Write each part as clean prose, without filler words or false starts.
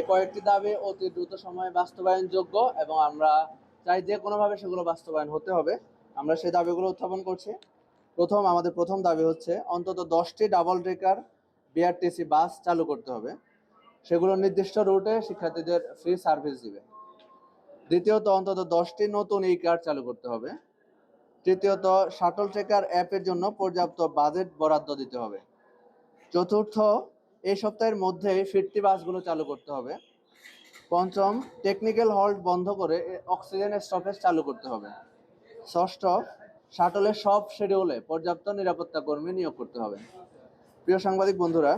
এই কয়েকটি দাবি অতি দ্রুত সময়ে বাস্তবায়নযোগ্য এবং আমরা চাই যে কোনোভাবে সেগুলো বাস্তবায়ন হতে হবে। আমরা সেই দাবিগুলো উত্থাপন করছি। আমাদের প্রথম দাবি হচ্ছে অন্তত 10টি ডাবল ডেকার বিআরটিসি বাস চালু করতে হবে, সেগুলো নির্দিষ্ট রুটে শিক্ষার্থীদের ফ্রি সার্ভিস দিবে। দ্বিতীয়ত, অন্তত 10টি নতুন ই কার্ড চালু করতে হবে। তৃতীয়ত, শাটল ট্রেকার অ্যাপের জন্য পর্যাপ্ত বাজেট বরাদ্দ দিতে হবে। চতুর্থ, এই সপ্তাহের মধ্যেই ফিরতি বাসগুলো চালু করতে হবে। পঞ্চম, টেকনিক্যাল হল্ট বন্ধ করে অক্সিজেন স্টপেজ চালু করতে হবে। ষষ্ঠ, শাটলের সব শিডিউলে পর্যাপ্ত নিরাপত্তা কর্মী নিয়োগ করতে হবে। প্রিয় সাংবাদিক বন্ধুরা,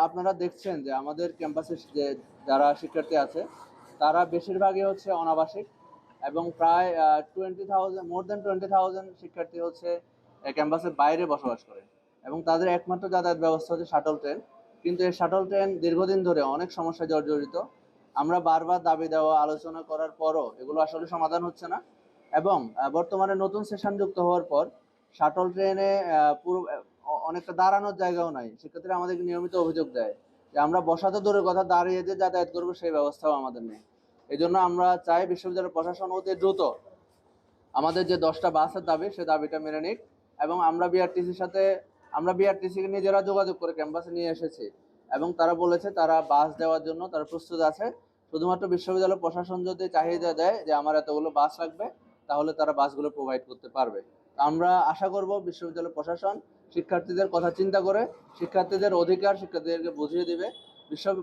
আপনারা দেখছেন যে আমাদের ক্যাম্পাসে যে যারা শিক্ষার্থী আছে তারা বেশিরভাগই হচ্ছে অনাবাসিক এবং প্রায় মোর দেন 20,000 শিক্ষার্থী হচ্ছে ক্যাম্পাসের বাইরে বসবাস করে এবং তাদের একমাত্র যাতায়াত ব্যবস্থা হচ্ছে শাটল ট্রেন। কিন্তু এই শাটল ট্রেন দীর্ঘদিন ধরে অনেক সমস্যায় জর্জরিত। আমরা বারবার দাবি দেওয়া আলোচনা করার পরও এগুলো আসলে সমাধান হচ্ছে না এবং বর্তমানে নতুন সেশন যুক্ত হওয়ার পর শাটল ট্রেনে পুরো অনেকটা দাঁড়ানোর জায়গাও নাই। শিক্ষার্থীরা আমাদেরকে নিয়মিত অভিযোগ দেয় যে আমরা বসাতে দূরের কথা, দাঁড়িয়ে যে যাতায়াত করবো সেই ব্যবস্থাও আমাদের নেই। এই জন্য আমরা চাই বিশ্ববিদ্যালয় প্রশাসন অতি দ্রুত আমাদের যে 10টা বাসের দাবি সে দাবিটা মেনে নিক এবং আমরা বিআরটিসিকে নিজেরা যোগাযোগ করে ক্যাম্পাসে নিয়ে এসেছি এবং তারা বলেছে তারা বাস দেওয়ার জন্য তারা প্রস্তুত আছে। শুধুমাত্র বিশ্ববিদ্যালয় প্রশাসন যদি চাহিদা দেয় যে আমার এতগুলো বাস লাগবে, তাহলে তারা বাসগুলো প্রোভাইড করতে পারবে। আমরা আশা করব বিশ্ববিদ্যালয় প্রশাসন শিক্ষার্থীদের কথা চিন্তা করে শিক্ষার্থীদের অধিকার শিক্ষার্থীদেরকে বুঝিয়ে দিবে।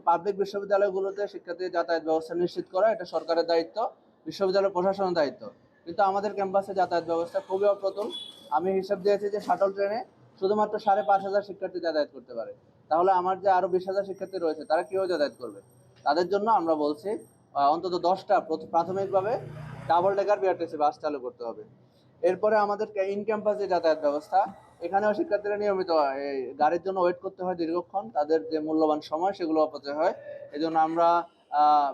পাবলিক বিশ্ববিদ্যালয়গুলোতে শিক্ষার্থীদের যাতায়াত ব্যবস্থা নিশ্চিত করা এটা সরকারের দায়িত্ব, বিশ্ববিদ্যালয় প্রশাসনের দায়িত্ব। কিন্তু আমাদের ক্যাম্পাসে যাতায়াত ব্যবস্থা খুবই অপ্রতুল। আমি হিসাব দিয়েছি যে শাটল ট্রেনে শুধুমাত্র 5,500 শিক্ষার্থী যাতায়াত করতে পারে, তাহলে আমার যে আরো 20,000 শিক্ষার্থী রয়েছে তারা কিভাবে যাতায়াত করবে? তাদের জন্য আমরা বলছি অন্তত 10টা প্রাথমিকভাবে ডাবল ডেকার বিআরটিসি বাস চালু করতে হবে। এরপরে আমাদের ইন ক্যাম্পাস যে যাতায়াত ব্যবস্থা, এখানেও শিক্ষার্থীরা নিয়মিত গাড়ির জন্য ওয়েট করতে হয় দীর্ঘক্ষণ, তাদের যে মূল্যবান সময় সেগুলো অপচয় হয়। এই জন্য আমরা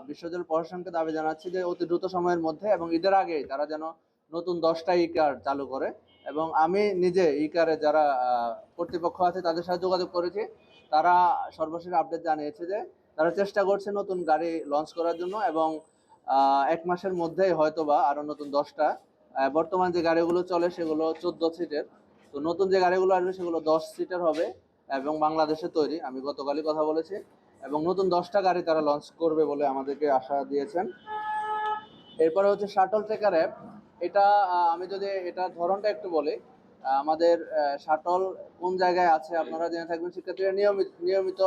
বিশ্ববিদ্যালয় প্রশাসনকে দাবি জানাচ্ছি যে অতি দ্রুত সময়ের মধ্যে এবং ঈদের আগেই তারা যেন নতুন 10টা ই কার্ড চালু করে। এবং আমি নিজে ই কারে যারা কর্তৃপক্ষ আছে তাদের সাথে যোগাযোগ করেছি, তারা সর্বশেষ আপডেট জানিয়েছে যে তারা চেষ্টা করছে নতুন গাড়ি লঞ্চ করার জন্য এবং 1 মাসের মধ্যেই হয়তোবা আরো নতুন 10টা, বর্তমান যে গাড়িগুলো চলে সেগুলো 14 সিটের, তো নতুন যে গাড়িগুলো আসবে সেগুলো 10 সিটের হবে এবং বাংলাদেশে তৈরি। আমি গতকালই কথা বলেছি এবং নতুন 10টা গাড়ি তারা লঞ্চ করবে বলে আমাদেরকে আশা দিয়েছেন। এরপরে হচ্ছে শাটল ট্রেকার অ্যাপ। এটা আমি যদি এটা ধরনটা একটু বলি, আমাদের শাটল কোন জায়গায় আছে আপনারা জেনে থাকবেন। শিক্ষার্থীরা নিয়মিত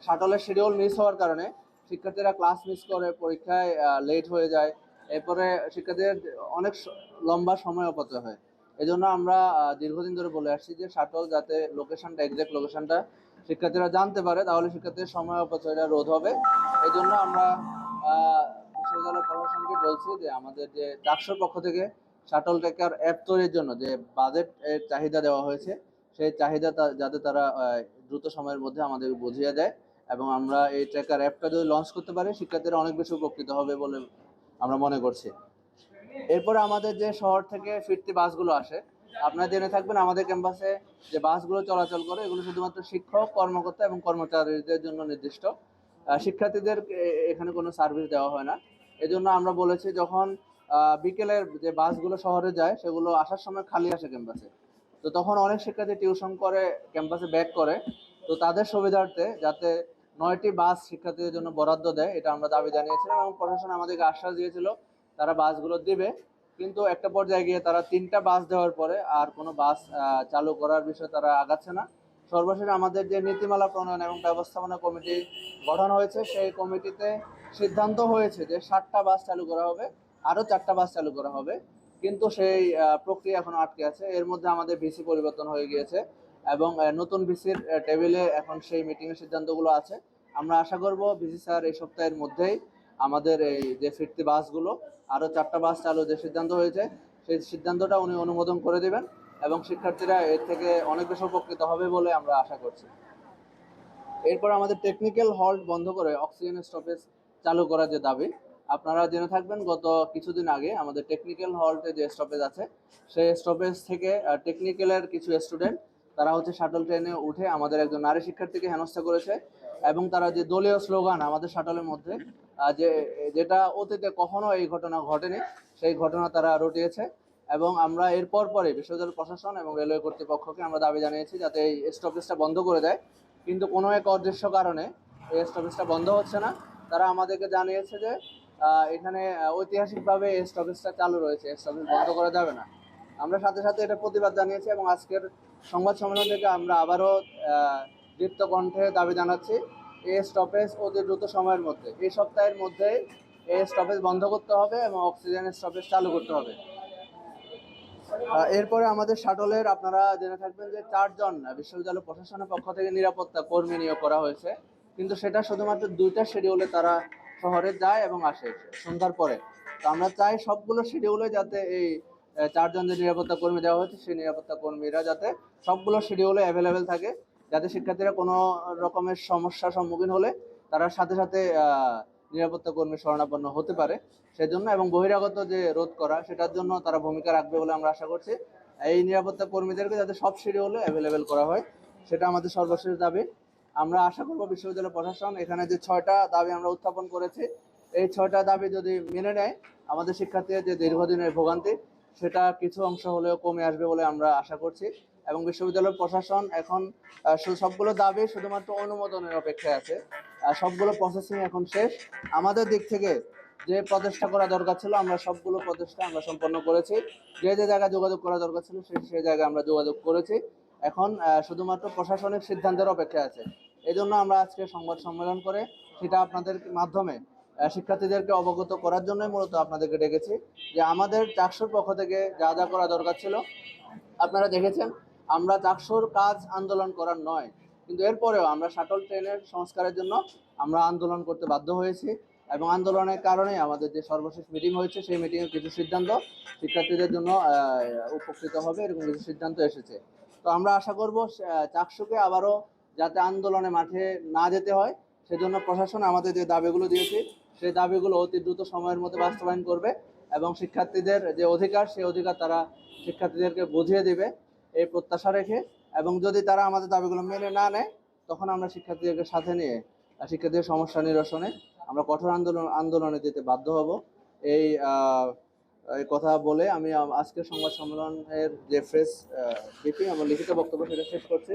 শাটলের শিডিউল মিস হওয়ার কারণে শিক্ষার্থীরা ক্লাস মিস করে, পরীক্ষায় লেট হয়ে যায়, এরপরে শিক্ষার্থীদের অনেক লম্বা সময় অপচয় হয়। এই জন্য আমরা দীর্ঘদিন ধরে বলে আসছি যে শাটল যাতে এক্সাক্ট লোকেশনটা শিক্ষার্থীরা জানতে পারে, তাহলে শিক্ষার্থীদের সময় অপচয়টা রোধ হবে। এই জন্য আমরা বিশ্ববিদ্যালয় প্রশাসনকে বলছি যে আমাদের যে চাকসুর পক্ষ থেকে শাটল ট্রেকার অ্যাপ তৈরির জন্য যে বাজেট এর চাহিদা দেওয়া হয়েছে, সেই চাহিদা যাতে তারা দ্রুত সময়ের মধ্যে আমাদের বুঝিয়ে দেয় এবং আমরা এই ট্রেকার অ্যাপটা যদি লঞ্চ করতে পারি শিক্ষার্থীরা অনেক বেশি উপকৃত হবে বলে আমরা মনে করছি। এরপরে আমাদের যে শহর থেকে ফিরতি বাসগুলো আসে, আপনারা জেনে থাকবেন আমাদের ক্যাম্পাসে যে বাসগুলো চলাচল করে এগুলো শুধুমাত্র শিক্ষক, কর্মকর্তা এবং কর্মচারীদের জন্য নির্দিষ্ট। শিক্ষার্থীদের এখানে কোনো সার্ভিস দেওয়া হয় না। এজন্য আমরা বলেছি যখন বিকেলের যে বাসগুলো শহরে যায় সেগুলো আসার সময় খালি আসে ক্যাম্পাসে, তো তখন অনেক শিক্ষার্থী টিউশন করে ক্যাম্পাসে ব্যাক করে, তো তাদের সুবিধার্থে যাতে 9টি বাস শিক্ষার্থীদের জন্য বরাদ্দ দেয় এটা আমরা দাবি জানিয়েছিলাম এবং প্রশাসন আমাদেরকে আশ্বাস দিয়েছিল তারা বাসগুলো দিবে। কিন্তু একটা পর্যায়ে গিয়ে তারা 3টা বাস দেওয়ার পরে আর কোনো বাস চালু করার বিষয়ে তারা আগাচ্ছে না। সর্বশেষ আমাদের যে নীতিমালা প্রণয়ন এবং ব্যবস্থাপনা কমিটি গঠন হয়েছে সেই কমিটিতে সিদ্ধান্ত হয়েছে যে 7টা বাস চালু করা হবে, আরও 4টা বাস চালু করা হবে, কিন্তু সেই প্রক্রিয়া এখনো আটকে আছে। এর মধ্যে আমাদের ভিসি পরিবর্তন হয়ে গিয়েছে এবং নতুন ভিসির টেবিলে এখন সেই মিটিংয়ের সিদ্ধান্তগুলো আছে। আমরা আশা করব ভিসি স্যার এই সপ্তাহের মধ্যেই আমাদের এই যে ফিরতি বাসগুলো আরও 4টা বাস চালু যে সিদ্ধান্ত হয়েছে সেই সিদ্ধান্তটা উনি অনুমোদন করে দেবেন এবং শিক্ষার্থীরা এর থেকে অনেক বেশি উপকৃত হবে বলে আমরা আশা করছি। এরপর আমাদের টেকনিক্যাল হল্ট বন্ধ করে অক্সিজেন স্টপেজ চালু করার যে দাবি, আপনারা জেনে থাকবেন গত কিছুদিন আগে আমাদের টেকনিক্যাল হল্টে যে স্টপেজ আছে সেই স্টপেজ থেকে টেকনিক্যালের কিছু স্টুডেন্ট তারা হচ্ছে শাটল ট্রেনে উঠে আমাদের একজন নারী শিক্ষার্থীকে হেনস্থা করেছে এবং তারা যে দলীয় স্লোগান আমাদের শাটলের মধ্যে যেটা অতীতে কখনো এই ঘটনা ঘটেনি, সেই ঘটনা তারা রটিয়েছে। এবং আমরা এরপর পরে বিশ্ববিদ্যালয় প্রশাসন এবং রেলওয়ে কর্তৃপক্ষকে আমরা দাবি জানিয়েছি যাতে এই স্টপেজটা বন্ধ করে দেয়, কিন্তু কোনো এক অদৃশ্য কারণে এই স্টপেজটা বন্ধ হচ্ছে না। তারা আমাদেরকে জানিয়েছে যে এখানে ঐতিহাসিকভাবে এই স্টপেজটা চালু রয়েছে, স্টপেজ বন্ধ করা যাবে না। আমরা সাথে সাথে এটা প্রতিবাদ জানিয়েছি এবং আজকের সংবাদ সম্মেলন থেকে আমরা আবারও দীপ্ত কণ্ঠে দাবি জানাচ্ছি এই স্টপেজ অতি দ্রুত সময়ের মধ্যে, এই সপ্তাহের মধ্যে এই স্টপেজ বন্ধ করতে হবে এবং অক্সিজেন স্টপেজ চালু করতে হবে। এরপরে আমাদের শাটলের আপনারা জেনে থাকবেন যে 4 জন বিশ্ববিদ্যালয় প্রশাসনের পক্ষ থেকে নিরাপত্তা কর্মী নিয়োগ করা হয়েছে, কিন্তু সেটা শুধুমাত্র 2টা শিডিউলে তারা শহরে যায় এবং আসে সন্ধ্যার পরে। তো আমরা চাই সবগুলো শিডিউলে যাতে এই 4 জন যে নিরাপত্তা কর্মী দেওয়া হয়েছে সেই নিরাপত্তা কর্মীরা যাতে সবগুলো শিডিউলে অ্যাভেলেবেল থাকে, যাতে শিক্ষার্থীরা কোনো রকমের সমস্যার সম্মুখীন হলে তারা সাথে সাথে নিরাপত্তা কর্মী শরণাপন্ন হতে পারে সেজন্য, এবং বহিরাগত যে রোধ করা সেটার জন্য তারা ভূমিকা রাখবে বলে আমরা আশা করছি। এই নিরাপত্তা কর্মীদেরকে যাতে সব শিডিউলে অ্যাভেলেবেল করা হয় সেটা আমাদের সর্বশেষ দাবি। আমরা আশা করব বিশ্ববিদ্যালয় প্রশাসন এখানে যে 6টা দাবি আমরা উত্থাপন করেছি, এই 6টা দাবি যদি মেনে নেয় আমাদের শিক্ষার্থীদের যে দীর্ঘদিনের ভোগান্তি সেটা কিছু অংশ হলেও কমে আসবে বলে আমরা আশা করছি। এবং বিশ্ববিদ্যালয় প্রশাসন এখন সবগুলো দাবি শুধুমাত্র অনুমোদনের অপেক্ষায় আছে, সবগুলো প্রসেসিং এখন শেষ। আমাদের দিক থেকে যে প্রচেষ্টা করা দরকার ছিল আমরা সবগুলো প্রচেষ্টা আমরা সম্পন্ন করেছি, যে যে জায়গায় যোগাযোগ করা দরকার ছিল সেই জায়গায় আমরা যোগাযোগ করেছি। এখন শুধুমাত্র প্রশাসনিক সিদ্ধান্তের অপেক্ষা আছে। এই জন্য আমরা আজকে সংবাদ সম্মেলন করে সেটা আপনাদের মাধ্যমে শিক্ষার্থীদেরকে অবগত করার জন্যই মূলত আপনাদেরকে ডেকেছি যে আমাদের চাকসুর পক্ষ থেকে যা যা করা দরকার ছিল আপনারা দেখেছেন। আমরা চাকসুর কাজ আন্দোলন করার নয়, কিন্তু এরপরেও আমরা শাটল ট্রেনের সংস্কারের জন্য আমরা আন্দোলন করতে বাধ্য হয়েছি, এবং আন্দোলনের কারণে আমাদের যে সর্বশেষ মিটিং হয়েছে সেই মিটিংয়ের কিছু সিদ্ধান্ত শিক্ষার্থীদের জন্য উপকৃত হবে, এরকম কিছু সিদ্ধান্ত এসেছে। তো আমরা আশা করব চাকসুকে আবারও যাতে আন্দোলনে মাঠে না যেতে হয় সেজন্য প্রশাসন আমাদের যে দাবিগুলো দিয়েছে সেই দাবিগুলো অতি দ্রুত সময়ের মধ্যে বাস্তবায়ন করবে, এবং শিক্ষার্থীদের যে অধিকার সেই অধিকার তারা শিক্ষার্থীদেরকে বুঝিয়ে দিবে এই প্রত্যাশা রেখে। এবং যদি তারা আমাদের দাবিগুলো মেনে না নেয় তখন আমরা শিক্ষার্থীদেরকে সাথে নিয়ে শিক্ষার্থীদের সমস্যা নিরসনে আমরা কঠোর আন্দোলনে যেতে বাধ্য হব। এই এই কথা বলে আমি আজকের সংবাদ সম্মেলনের যে প্রেস ব্রিফিং এবং লিখিত বক্তব্য সেটা শেষ করছি।